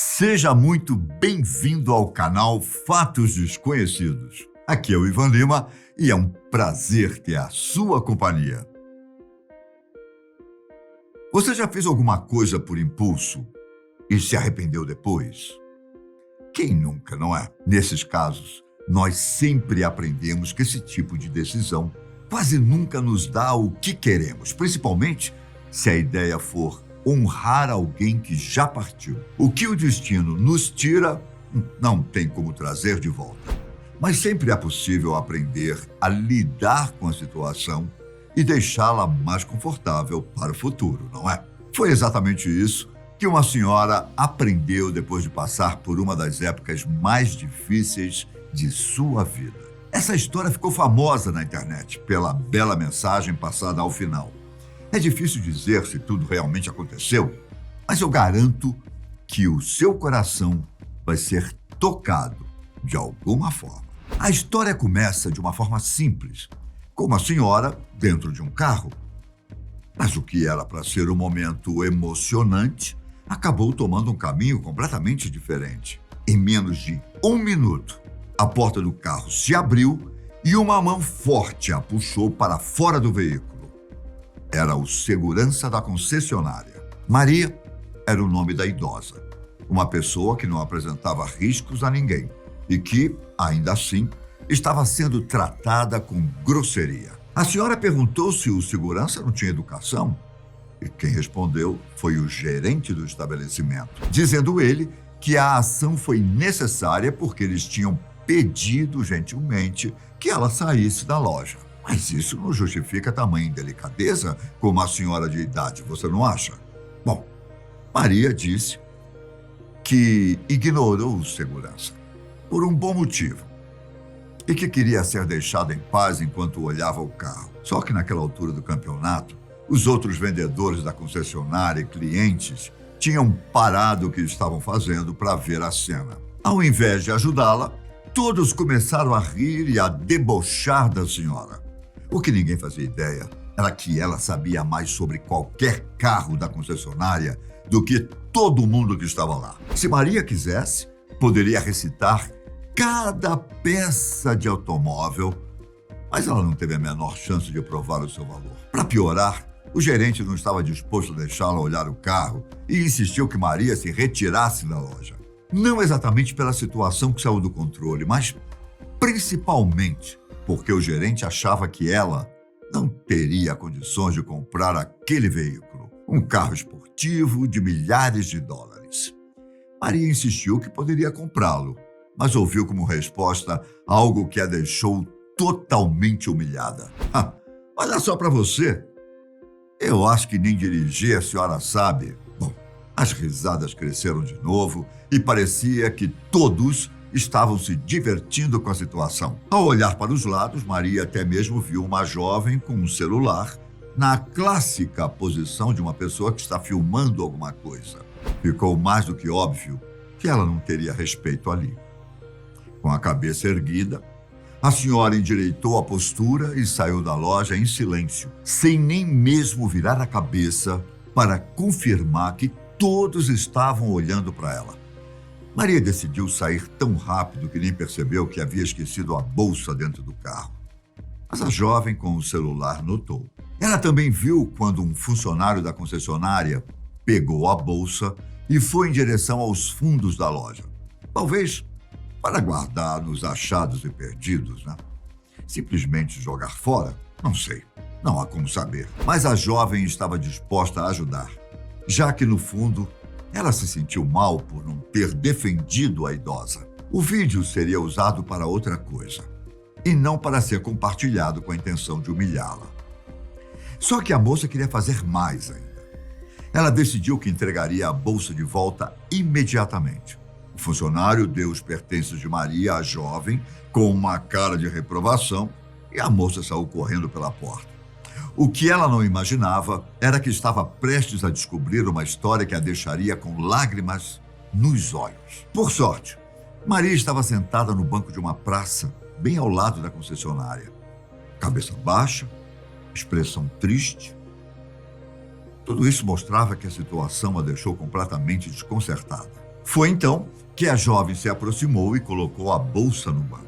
Seja muito bem-vindo ao canal Fatos Desconhecidos. Aqui é o Ivan Lima e é um prazer ter a sua companhia. Você já fez alguma coisa por impulso e se arrependeu depois? Quem nunca, não é? Nesses casos, nós sempre aprendemos que esse tipo de decisão quase nunca nos dá o que queremos, principalmente se a ideia for honrar alguém que já partiu. O que o destino nos tira, não tem como trazer de volta. Mas sempre é possível aprender a lidar com a situação e deixá-la mais confortável para o futuro, não é? Foi exatamente isso que uma senhora aprendeu depois de passar por uma das épocas mais difíceis de sua vida. Essa história ficou famosa na internet pela bela mensagem passada ao final. É difícil dizer se tudo realmente aconteceu, mas eu garanto que o seu coração vai ser tocado de alguma forma. A história começa de uma forma simples, com uma senhora dentro de um carro. Mas o que era para ser um momento emocionante acabou tomando um caminho completamente diferente. Em menos de 1 minuto, a porta do carro se abriu e uma mão forte a puxou para fora do veículo. Era o segurança da concessionária. Maria era o nome da idosa, uma pessoa que não apresentava riscos a ninguém e que, ainda assim, estava sendo tratada com grosseria. A senhora perguntou se o segurança não tinha educação e quem respondeu foi o gerente do estabelecimento, dizendo ele que a ação foi necessária porque eles tinham pedido gentilmente que ela saísse da loja. Mas isso não justifica tamanha indelicadeza com uma senhora de idade, você não acha? Bom, Maria disse que ignorou o segurança por um bom motivo e que queria ser deixada em paz enquanto olhava o carro. Só que naquela altura do campeonato, os outros vendedores da concessionária e clientes tinham parado o que estavam fazendo para ver a cena. Ao invés de ajudá-la, todos começaram a rir e a debochar da senhora. O que ninguém fazia ideia era que ela sabia mais sobre qualquer carro da concessionária do que todo mundo que estava lá. Se Maria quisesse, poderia recitar cada peça de automóvel, mas ela não teve a menor chance de provar o seu valor. Para piorar, o gerente não estava disposto a deixá-la olhar o carro e insistiu que Maria se retirasse da loja. Não exatamente pela situação que saiu do controle, mas principalmente porque o gerente achava que ela não teria condições de comprar aquele veículo, um carro esportivo de milhares de dólares. Maria insistiu que poderia comprá-lo, mas ouviu como resposta algo que a deixou totalmente humilhada. Olha só para você, eu acho que nem dirigir a senhora sabe. Bom, as risadas cresceram de novo e parecia que todos estavam se divertindo com a situação. Ao olhar para os lados, Maria até mesmo viu uma jovem com um celular na clássica posição de uma pessoa que está filmando alguma coisa. Ficou mais do que óbvio que ela não teria respeito ali. Com a cabeça erguida, a senhora endireitou a postura e saiu da loja em silêncio, sem nem mesmo virar a cabeça para confirmar que todos estavam olhando para ela. Maria decidiu sair tão rápido que nem percebeu que havia esquecido a bolsa dentro do carro. Mas a jovem com o celular notou. Ela também viu quando um funcionário da concessionária pegou a bolsa e foi em direção aos fundos da loja. Talvez para guardar nos achados e perdidos, né? Simplesmente jogar fora? Não sei, não há como saber. Mas a jovem estava disposta a ajudar, já que no fundo ela se sentiu mal por não ter defendido a idosa. O vídeo seria usado para outra coisa, e não para ser compartilhado com a intenção de humilhá-la. Só que a moça queria fazer mais ainda. Ela decidiu que entregaria a bolsa de volta imediatamente. O funcionário deu os pertences de Maria à jovem com uma cara de reprovação e a moça saiu correndo pela porta. O que ela não imaginava era que estava prestes a descobrir uma história que a deixaria com lágrimas nos olhos. Por sorte, Maria estava sentada no banco de uma praça, bem ao lado da concessionária. Cabeça baixa, expressão triste. Tudo isso mostrava que a situação a deixou completamente desconcertada. Foi então que a jovem se aproximou e colocou a bolsa no banco.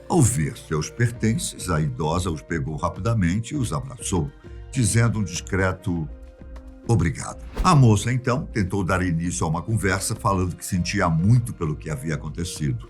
Ao ver seus pertences, a idosa os pegou rapidamente e os abraçou, dizendo um discreto obrigado. A moça, então, tentou dar início a uma conversa, falando que sentia muito pelo que havia acontecido.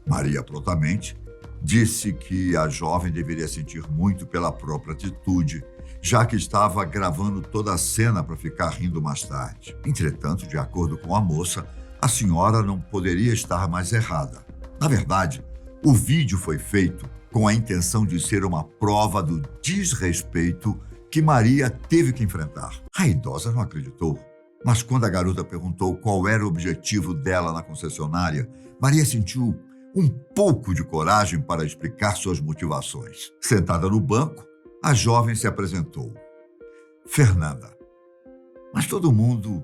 Maria, prontamente, disse que a jovem deveria sentir muito pela própria atitude, já que estava gravando toda a cena para ficar rindo mais tarde. Entretanto, de acordo com a moça, a senhora não poderia estar mais errada. Na verdade, o vídeo foi feito com a intenção de ser uma prova do desrespeito que Maria teve que enfrentar. A idosa não acreditou, mas quando a garota perguntou qual era o objetivo dela na concessionária, Maria sentiu um pouco de coragem para explicar suas motivações. Sentada no banco, a jovem se apresentou. Fernanda. Mas todo mundo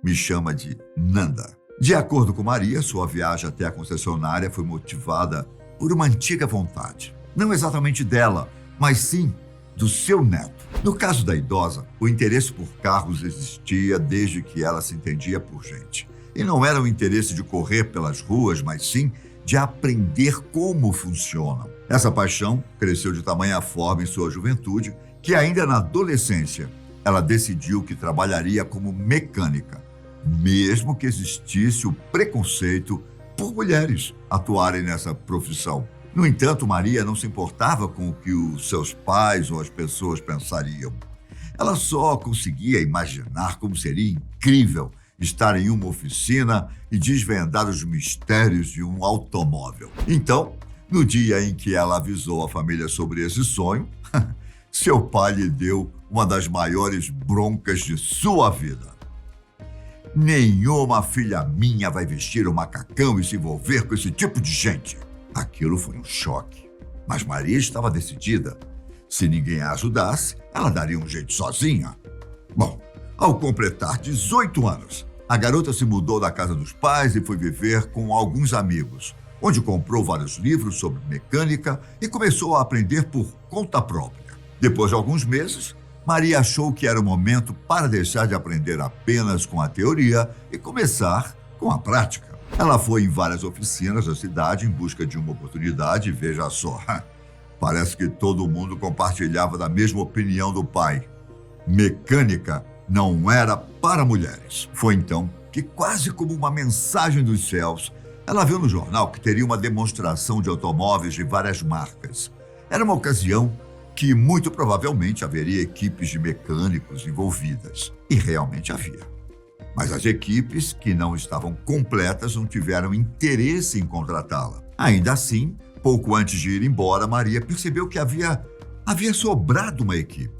me chama de Nanda. De acordo com Maria, sua viagem até a concessionária foi motivada por uma antiga vontade. Não exatamente dela, mas sim do seu neto. No caso da idosa, o interesse por carros existia desde que ela se entendia por gente. E não era o interesse de correr pelas ruas, mas sim de aprender como funcionam. Essa paixão cresceu de tamanha forma em sua juventude que ainda na adolescência ela decidiu que trabalharia como mecânica, mesmo que existisse o preconceito por mulheres atuarem nessa profissão. No entanto, Maria não se importava com o que os seus pais ou as pessoas pensariam. Ela só conseguia imaginar como seria incrível estar em uma oficina e desvendar os mistérios de um automóvel. Então, no dia em que ela avisou a família sobre esse sonho, seu pai lhe deu uma das maiores broncas de sua vida. Nenhuma filha minha vai vestir um macacão e se envolver com esse tipo de gente. Aquilo foi um choque. Mas Maria estava decidida. Se ninguém a ajudasse, ela daria um jeito sozinha. Bom, ao completar 18 anos, a garota se mudou da casa dos pais e foi viver com alguns amigos, onde comprou vários livros sobre mecânica e começou a aprender por conta própria. Depois de alguns meses, Maria achou que era o momento para deixar de aprender apenas com a teoria e começar com a prática. Ela foi em várias oficinas da cidade em busca de uma oportunidade e veja só, parece que todo mundo compartilhava da mesma opinião do pai. Mecânica não era para mulheres. Foi então que, quase como uma mensagem dos céus, ela viu no jornal que teria uma demonstração de automóveis de várias marcas. Era uma ocasião que muito provavelmente haveria equipes de mecânicos envolvidas. E realmente havia. Mas as equipes que não estavam completas não tiveram interesse em contratá-la. Ainda assim, pouco antes de ir embora, Maria percebeu que havia sobrado uma equipe,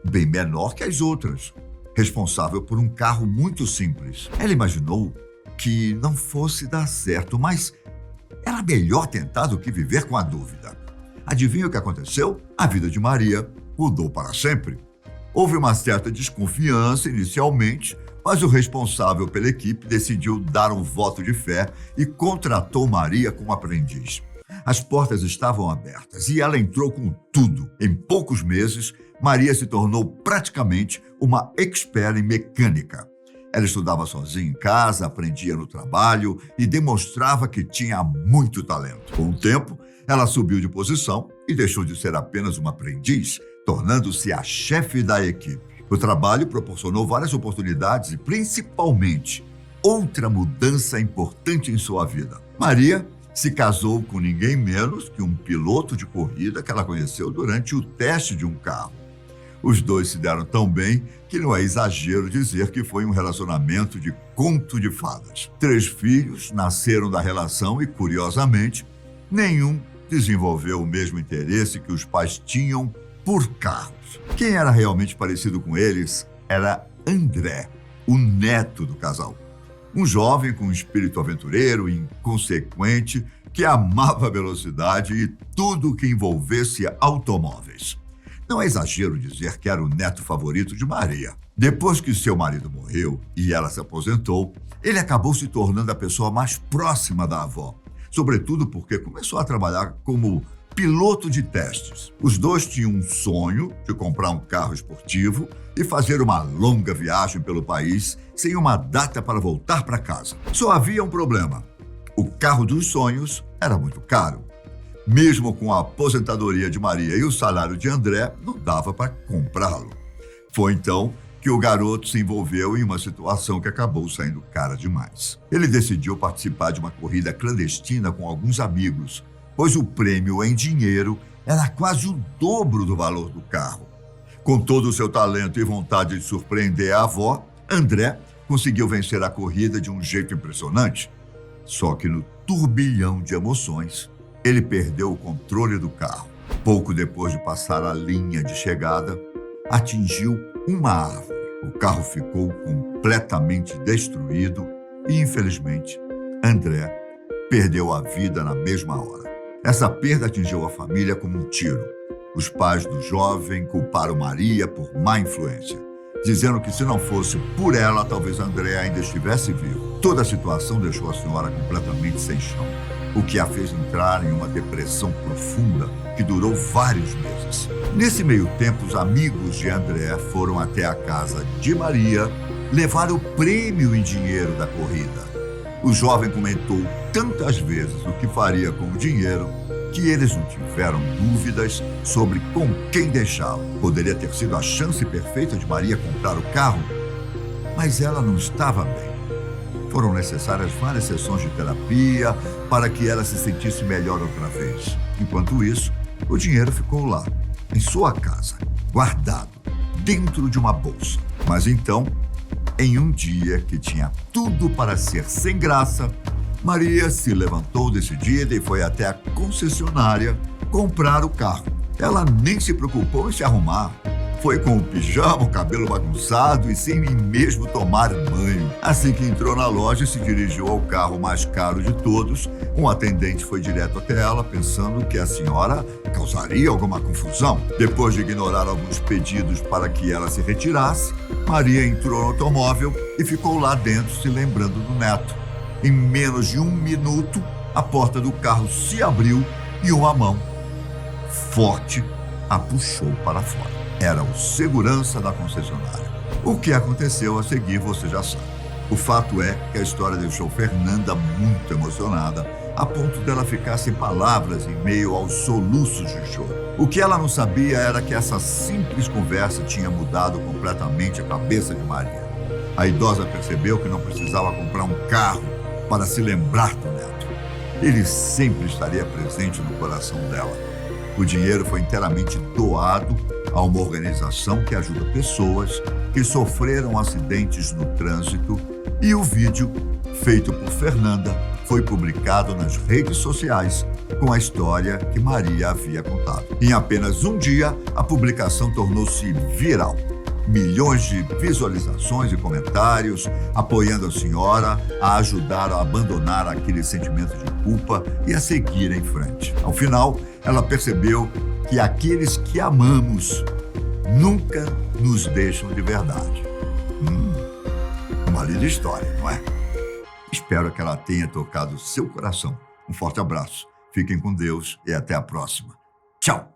bem menor que as outras, responsável por um carro muito simples. Ela imaginou que não fosse dar certo, mas era melhor tentar do que viver com a dúvida. Adivinha o que aconteceu? A vida de Maria mudou para sempre. Houve uma certa desconfiança inicialmente, mas o responsável pela equipe decidiu dar um voto de fé e contratou Maria como aprendiz. As portas estavam abertas e ela entrou com tudo. Em poucos meses, Maria se tornou praticamente uma expert em mecânica. Ela estudava sozinha em casa, aprendia no trabalho e demonstrava que tinha muito talento. Com o tempo, ela subiu de posição e deixou de ser apenas uma aprendiz, tornando-se a chefe da equipe. O trabalho proporcionou várias oportunidades e, principalmente, outra mudança importante em sua vida. Maria se casou com ninguém menos que um piloto de corrida que ela conheceu durante o teste de um carro. Os dois se deram tão bem que não é exagero dizer que foi um relacionamento de conto de fadas. 3 filhos nasceram da relação e, curiosamente, nenhum desenvolveu o mesmo interesse que os pais tinham por carros. Quem era realmente parecido com eles era André, o neto do casal. Um jovem com um espírito aventureiro e inconsequente que amava a velocidade e tudo que envolvesse automóveis. Não é exagero dizer que era o neto favorito de Maria. Depois que seu marido morreu e ela se aposentou, ele acabou se tornando a pessoa mais próxima da avó, sobretudo porque começou a trabalhar como piloto de testes. Os dois tinham um sonho de comprar um carro esportivo e fazer uma longa viagem pelo país sem uma data para voltar para casa. Só havia um problema. O carro dos sonhos era muito caro. Mesmo com a aposentadoria de Maria e o salário de André, não dava para comprá-lo. Foi então que o garoto se envolveu em uma situação que acabou saindo cara demais. Ele decidiu participar de uma corrida clandestina com alguns amigos, pois o prêmio em dinheiro era quase o dobro do valor do carro. Com todo o seu talento e vontade de surpreender a avó, André conseguiu vencer a corrida de um jeito impressionante. Só que no turbilhão de emoções, ele perdeu o controle do carro. Pouco depois de passar a linha de chegada, atingiu uma árvore. O carro ficou completamente destruído e, infelizmente, André perdeu a vida na mesma hora. Essa perda atingiu a família como um tiro. Os pais do jovem culparam Maria por má influência, dizendo que se não fosse por ela, talvez André ainda estivesse vivo. Toda a situação deixou a senhora completamente sem chão, o que a fez entrar em uma depressão profunda que durou vários meses. Nesse meio tempo, os amigos de André foram até a casa de Maria levar o prêmio em dinheiro da corrida. O jovem comentou tantas vezes o que faria com o dinheiro que eles não tiveram dúvidas sobre com quem deixá-lo. Poderia ter sido a chance perfeita de Maria comprar o carro, mas ela não estava bem. Foram necessárias várias sessões de terapia para que ela se sentisse melhor outra vez. Enquanto isso, o dinheiro ficou lá, em sua casa, guardado, dentro de uma bolsa. Mas então, em um dia que tinha tudo para ser sem graça, Maria se levantou decidida e foi até a concessionária comprar o carro. Ela nem se preocupou em se arrumar. Foi com o pijama, o cabelo bagunçado e sem nem mesmo tomar banho. Assim que entrou na loja e se dirigiu ao carro mais caro de todos, um atendente foi direto até ela, pensando que a senhora causaria alguma confusão. Depois de ignorar alguns pedidos para que ela se retirasse, Maria entrou no automóvel e ficou lá dentro se lembrando do neto. Em menos de 1 minuto, a porta do carro se abriu e uma mão forte a puxou para fora. Era o segurança da concessionária. O que aconteceu a seguir você já sabe. O fato é que a história deixou Fernanda muito emocionada, a ponto dela ficar sem palavras em meio aos soluços de choro. O que ela não sabia era que essa simples conversa tinha mudado completamente a cabeça de Maria. A idosa percebeu que não precisava comprar um carro para se lembrar do neto. Ele sempre estaria presente no coração dela. O dinheiro foi inteiramente doado a uma organização que ajuda pessoas que sofreram acidentes no trânsito e o vídeo, feito por Fernanda, foi publicado nas redes sociais com a história que Maria havia contado. Em apenas um dia, a publicação tornou-se viral. Milhões de visualizações e comentários apoiando a senhora a ajudar a abandonar aquele sentimento de culpa e a seguir em frente. Ao final, ela percebeu que aqueles que amamos nunca nos deixam de verdade. Uma linda história, não é? Espero que ela tenha tocado seu coração. Um forte abraço. Fiquem com Deus e até a próxima. Tchau!